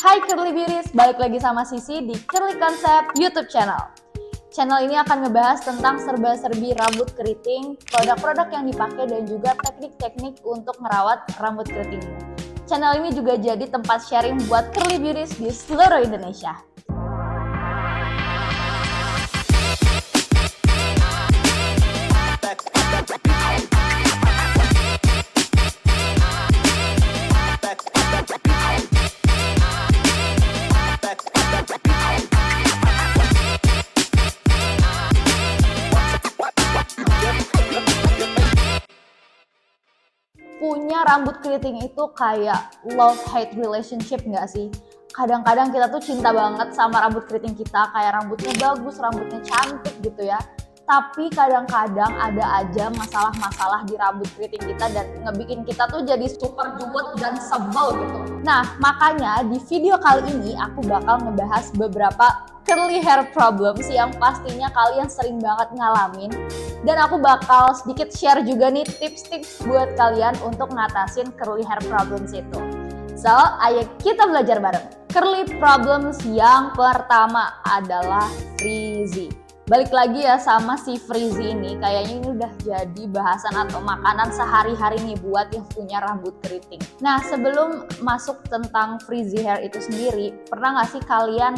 Hai Curly Beauties, balik lagi sama Sisi di Curly Concept YouTube channel. Channel ini akan ngebahas tentang serba-serbi rambut keriting, produk-produk yang dipakai dan juga teknik-teknik untuk merawat rambut keritingmu. Channel ini juga jadi tempat sharing buat Curly Beauties di seluruh Indonesia. Punya rambut keriting itu kayak love-hate relationship nggak sih? Kadang-kadang kita tuh cinta banget sama rambut keriting kita, kayak rambutnya bagus, rambutnya cantik gitu ya. Tapi kadang-kadang ada aja masalah-masalah di rambut keriting kita dan ngebikin kita tuh jadi super juwet dan sebel gitu. Nah, makanya di video kali ini aku bakal ngebahas beberapa curly hair problems yang pastinya kalian sering banget ngalamin. Dan aku bakal sedikit share juga nih tips-tips buat kalian untuk ngatasin curly hair problems itu. So, ayo kita belajar bareng. Curly problems yang pertama adalah frizzy. Balik lagi ya sama si frizzy ini, kayaknya ini udah jadi bahasan atau makanan sehari-hari nih buat yang punya rambut keriting. Nah, sebelum masuk tentang frizzy hair itu sendiri, pernah nggak sih kalian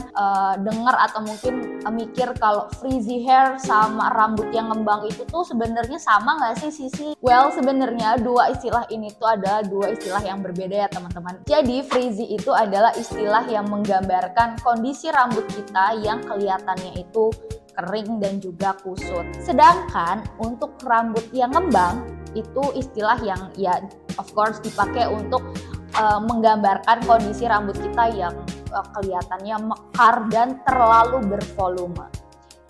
dengar atau mungkin mikir kalau frizzy hair sama rambut yang ngembang itu tuh sebenarnya sama nggak sih Sisi? Well, sebenarnya dua istilah ini tuh adalah dua istilah yang berbeda ya teman-teman. Jadi frizzy itu adalah istilah yang menggambarkan kondisi rambut kita yang kelihatannya itu kering dan juga kusut. Sedangkan untuk rambut yang ngembang itu istilah yang ya of course dipakai untuk menggambarkan kondisi rambut kita yang kelihatannya mekar dan terlalu bervolume.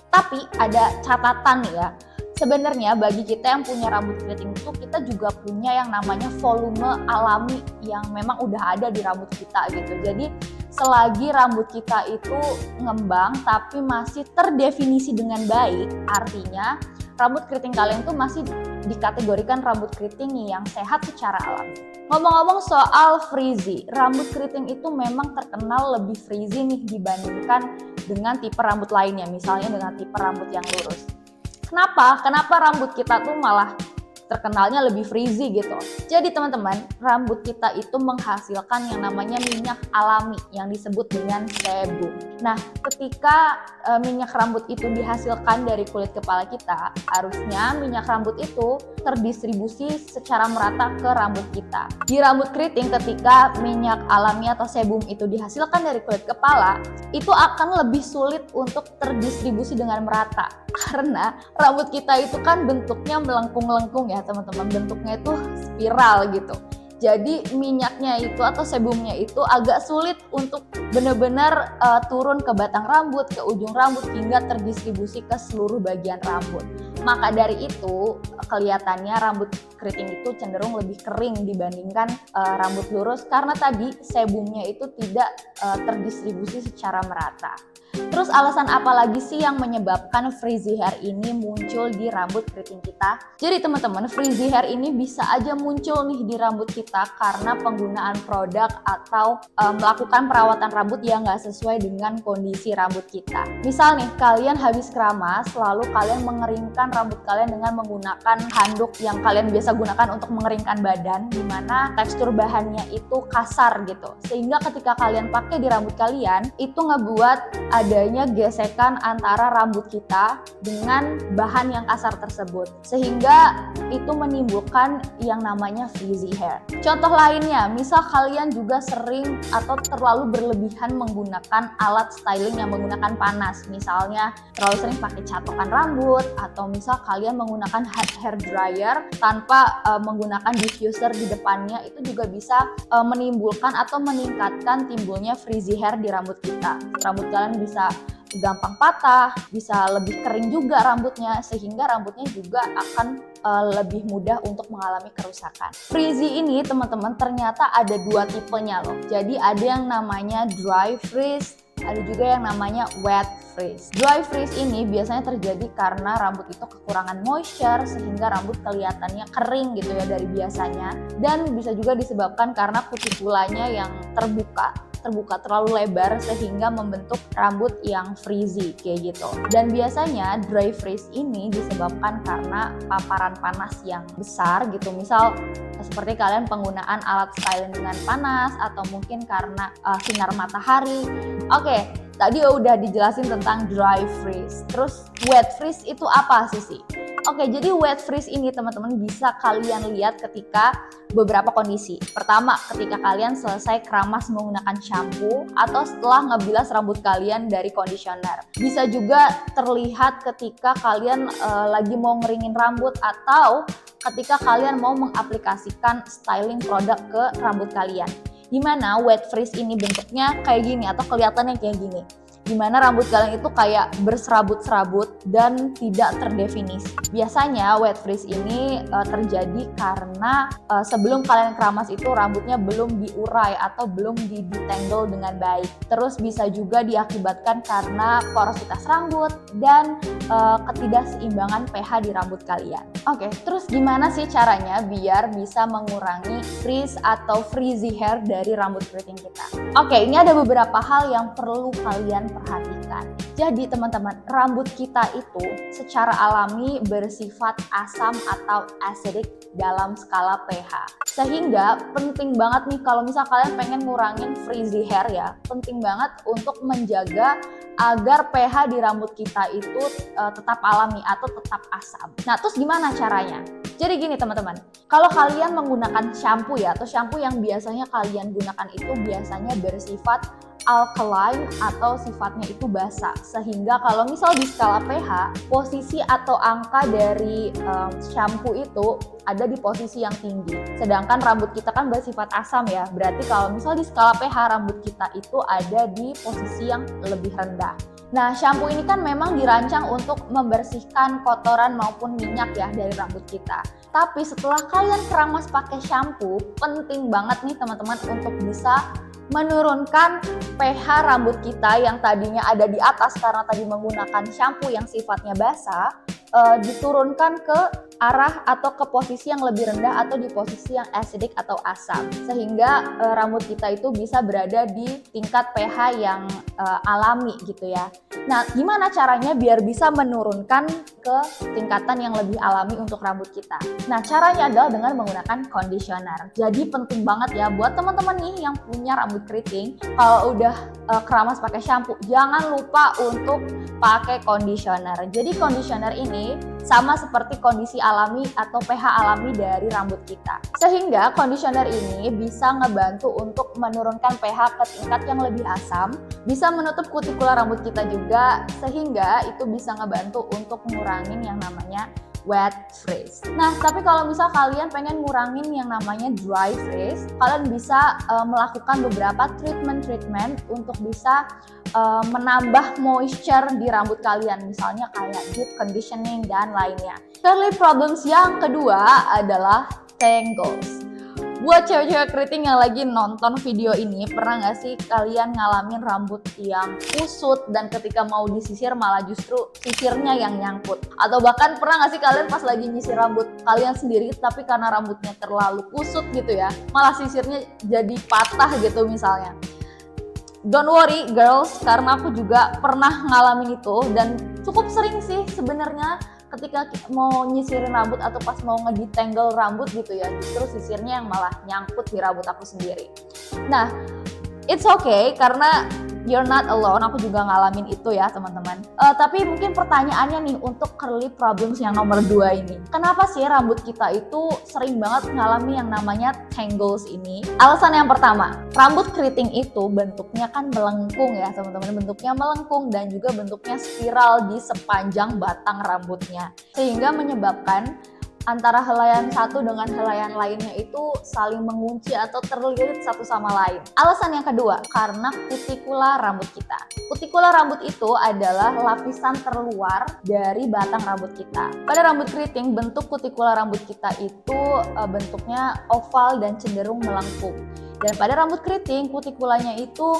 Tapi ada catatan ya. Sebenarnya bagi kita yang punya rambut keriting itu kita juga punya yang namanya volume alami yang memang udah ada di rambut kita gitu. Jadi selagi rambut kita itu ngembang tapi masih terdefinisi dengan baik, artinya rambut keriting kalian tuh masih dikategorikan rambut keriting yang sehat secara alami. Ngomong-ngomong soal frizzy, rambut keriting itu memang terkenal lebih frizzy nih dibandingkan dengan tipe rambut lainnya, misalnya dengan tipe rambut yang lurus. Kenapa? Kenapa rambut kita tuh malah terkenalnya lebih frizzy gitu? Jadi teman-teman, rambut kita itu menghasilkan yang namanya minyak alami yang disebut dengan sebum. Nah, ketika minyak rambut itu dihasilkan dari kulit kepala kita, harusnya minyak rambut itu terdistribusi secara merata ke rambut kita. Di rambut keriting, ketika minyak alami atau sebum itu dihasilkan dari kulit kepala, itu akan lebih sulit untuk terdistribusi dengan merata. Karena rambut kita itu kan bentuknya melengkung-lengkung ya teman-teman, bentuknya itu spiral gitu. Jadi minyaknya itu atau sebumnya itu agak sulit untuk benar-benar turun ke batang rambut, ke ujung rambut hingga terdistribusi ke seluruh bagian rambut. Maka dari itu kelihatannya rambut keriting itu cenderung lebih kering dibandingkan rambut lurus karena tadi sebumnya itu tidak terdistribusi secara merata. Terus alasan apa lagi sih yang menyebabkan frizzy hair ini muncul di rambut keriting kita? Jadi teman-teman, frizzy hair ini bisa aja muncul nih di rambut kita karena penggunaan produk atau melakukan perawatan rambut yang nggak sesuai dengan kondisi rambut kita. Misal nih, kalian habis keramas, lalu kalian mengeringkan rambut kalian dengan menggunakan handuk yang kalian biasa gunakan untuk mengeringkan badan, di mana tekstur bahannya itu kasar gitu. Sehingga ketika kalian pakai di rambut kalian, itu ngebuat adanya gesekan antara rambut kita dengan bahan yang kasar tersebut, sehingga itu menimbulkan yang namanya frizzy hair. Contoh lainnya, misal kalian juga sering atau terlalu berlebihan menggunakan alat styling yang menggunakan panas, misalnya terlalu sering pakai catokan rambut, atau misal kalian menggunakan hair dryer tanpa menggunakan diffuser di depannya, itu juga bisa menimbulkan atau meningkatkan timbulnya frizzy hair di rambut kita. Rambut kalian bisa gampang patah, bisa lebih kering juga rambutnya, sehingga rambutnya juga akan lebih mudah untuk mengalami kerusakan. Frizzy ini teman-teman ternyata ada dua tipenya loh. Jadi ada yang namanya dry frizz, ada juga yang namanya wet frizz. Dry frizz ini biasanya terjadi karena rambut itu kekurangan moisture sehingga rambut kelihatannya kering gitu ya dari biasanya, dan bisa juga disebabkan karena kutikulanya yang terbuka. terbuka terlalu lebar sehingga membentuk rambut yang frizzy kayak gitu. Dan biasanya dry frizz ini disebabkan karena paparan panas yang besar gitu. Misal seperti kalian penggunaan alat styling dengan panas atau mungkin karena sinar matahari. Oke, tadi udah dijelasin tentang dry freeze. Terus wet freeze itu apa sih? Oke, jadi wet freeze ini teman-teman bisa kalian lihat ketika beberapa kondisi. Pertama, ketika kalian selesai keramas menggunakan shampoo atau setelah ngebilas rambut kalian dari conditioner. Bisa juga terlihat ketika kalian lagi mau ngeringin rambut atau ketika kalian mau mengaplikasikan styling produk ke rambut kalian. Dimana wet freeze ini bentuknya kayak gini atau kelihatannya kayak gini. Dimana rambut kalian itu kayak berserabut-serabut dan tidak terdefinisi. Biasanya wet freeze ini terjadi karena sebelum kalian keramas itu rambutnya belum diurai atau belum didetangle dengan baik. Terus bisa juga diakibatkan karena porositas rambut dan ketidakseimbangan pH di rambut kalian. Oke, terus gimana sih caranya biar bisa mengurangi frizz atau frizzy hair dari rambut keriting kita? Oke, ini ada beberapa hal yang perlu kalian perhatikan. Jadi teman-teman, rambut kita itu secara alami bersifat asam atau acidic dalam skala pH. Sehingga penting banget nih kalau misal kalian pengen ngurangin frizzy hair ya, penting banget untuk menjaga agar pH di rambut kita itu tetap alami atau tetap asam. Nah, terus gimana caranya? Jadi gini teman-teman, kalau kalian menggunakan shampoo ya, atau shampoo yang biasanya kalian gunakan itu biasanya bersifat alkaline atau sifatnya itu basa, sehingga kalau misal di skala pH posisi atau angka dari shampoo itu ada di posisi yang tinggi, sedangkan rambut kita kan bersifat asam ya, berarti kalau misal di skala pH rambut kita itu ada di posisi yang lebih rendah. Nah, shampoo ini kan memang dirancang untuk membersihkan kotoran maupun minyak ya dari rambut kita. Tapi setelah kalian keramas pakai shampoo, penting banget nih teman-teman untuk bisa menurunkan pH rambut kita yang tadinya ada di atas karena tadi menggunakan shampoo yang sifatnya basah, diturunkan ke arah atau ke posisi yang lebih rendah atau di posisi yang acidic atau asam, sehingga rambut kita itu bisa berada di tingkat pH yang alami gitu ya. Nah, gimana caranya biar bisa menurunkan ke tingkatan yang lebih alami untuk rambut kita? Nah, caranya adalah dengan menggunakan conditioner. Jadi penting banget ya buat teman-teman nih yang punya rambut keriting, kalau udah keramas pakai shampoo, jangan lupa untuk pakai conditioner. Jadi conditioner ini sama seperti kondisi alami atau pH alami dari rambut kita. Sehingga conditioner ini bisa ngebantu untuk menurunkan pH ke tingkat yang lebih asam, bisa menutup kutikula rambut kita juga, sehingga itu bisa ngebantu untuk ngurangin yang namanya wet frizz. Nah, tapi kalau misal kalian pengen ngurangin yang namanya dry frizz, kalian bisa melakukan beberapa treatment untuk bisa menambah moisture di rambut kalian, misalnya kayak deep conditioning dan lainnya. Curly problems yang kedua adalah tangles. Buat cewek-cewek keriting yang lagi nonton video ini, pernah nggak sih kalian ngalamin rambut yang kusut dan ketika mau disisir malah justru sisirnya yang nyangkut? Atau bahkan pernah nggak sih kalian pas lagi nyisir rambut kalian sendiri tapi karena rambutnya terlalu kusut gitu ya, malah sisirnya jadi patah gitu misalnya? Don't worry girls, karena aku juga pernah ngalamin itu dan cukup sering sih sebenarnya. Ketika mau nyisirin rambut atau pas mau ngedetangle rambut gitu ya, justru sisirnya yang malah nyangkut di rambut aku sendiri. Nah, it's okay karena you're not alone, aku juga ngalamin itu ya teman-teman. Tapi mungkin pertanyaannya nih untuk curly problems yang nomor 2 ini, kenapa sih rambut kita itu sering banget ngalami yang namanya tangles ini? Alasan yang pertama, rambut keriting itu bentuknya kan melengkung ya teman-teman, bentuknya melengkung dan juga bentuknya spiral di sepanjang batang rambutnya, sehingga menyebabkan antara helaian satu dengan helaian lainnya itu saling mengunci atau terlilit satu sama lain. Alasan yang kedua, karena kutikula rambut kita. Kutikula rambut itu adalah lapisan terluar dari batang rambut kita. Pada rambut keriting, bentuk kutikula rambut kita itu bentuknya oval dan cenderung melengkung. Dan pada rambut keriting, kutikulanya itu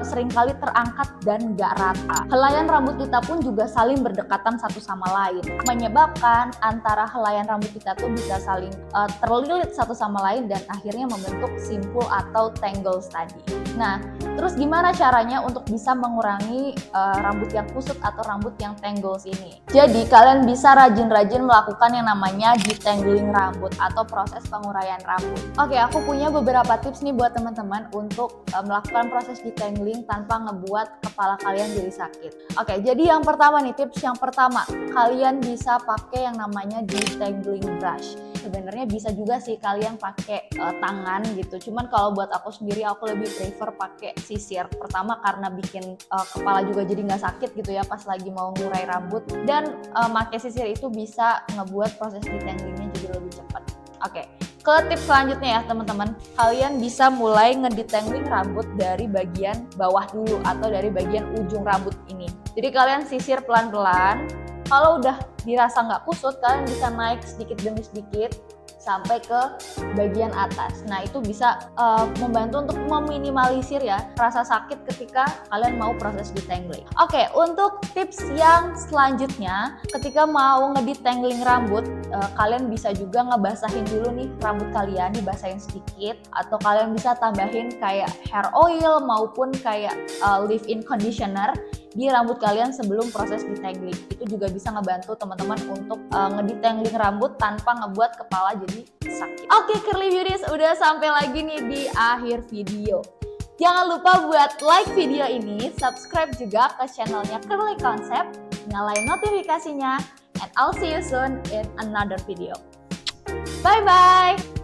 seringkali terangkat dan gak rata. Helaian rambut kita pun juga saling berdekatan satu sama lain, menyebabkan antara helaian rambut kita tuh bisa saling terlilit satu sama lain dan akhirnya membentuk simpul atau tangles tadi. Nah, Terus gimana caranya untuk bisa mengurangi rambut yang kusut atau rambut yang tangles ini? Jadi kalian bisa rajin-rajin melakukan yang namanya detangling rambut atau proses penguraian rambut. Oke, aku punya beberapa tips nih buat teman-teman untuk melakukan proses detangling tanpa ngebuat kepala kalian jadi sakit. Oke, jadi yang pertama nih, tips yang pertama, kalian bisa pakai yang namanya detangling brush. Sebenarnya bisa juga sih kalian pakai tangan gitu. Cuman kalau buat aku sendiri, aku lebih prefer pakai sisir. Pertama karena bikin kepala juga jadi nggak sakit gitu ya pas lagi mau ngurai rambut. Dan pakai sisir itu bisa ngebuat proses detanglingnya jadi lebih cepat. Oke, ke tips selanjutnya ya teman-teman. Kalian bisa mulai ngedetangling rambut dari bagian bawah dulu atau dari bagian ujung rambut ini. Jadi kalian sisir pelan-pelan. Kalau udah dirasa nggak kusut, kalian bisa naik sedikit demi sedikit sampai ke bagian atas. Nah, itu bisa membantu untuk meminimalisir ya rasa sakit ketika kalian mau proses detangling. Oke, untuk tips yang selanjutnya, ketika mau ngedetangling rambut, kalian bisa juga ngebasahin dulu nih rambut kalian, dibasahin sedikit, atau kalian bisa tambahin kayak hair oil maupun kayak leave-in conditioner di rambut kalian sebelum proses detangling. Itu juga bisa ngebantu teman-teman untuk ngedetangling rambut tanpa ngebuat kepala jadi sakit. Oke, Curly Beauties, udah sampai lagi nih di akhir video. Jangan lupa buat like video ini, subscribe juga ke channelnya Curly Concept, nyalain notifikasinya, and I'll see you soon in another video. Bye-bye!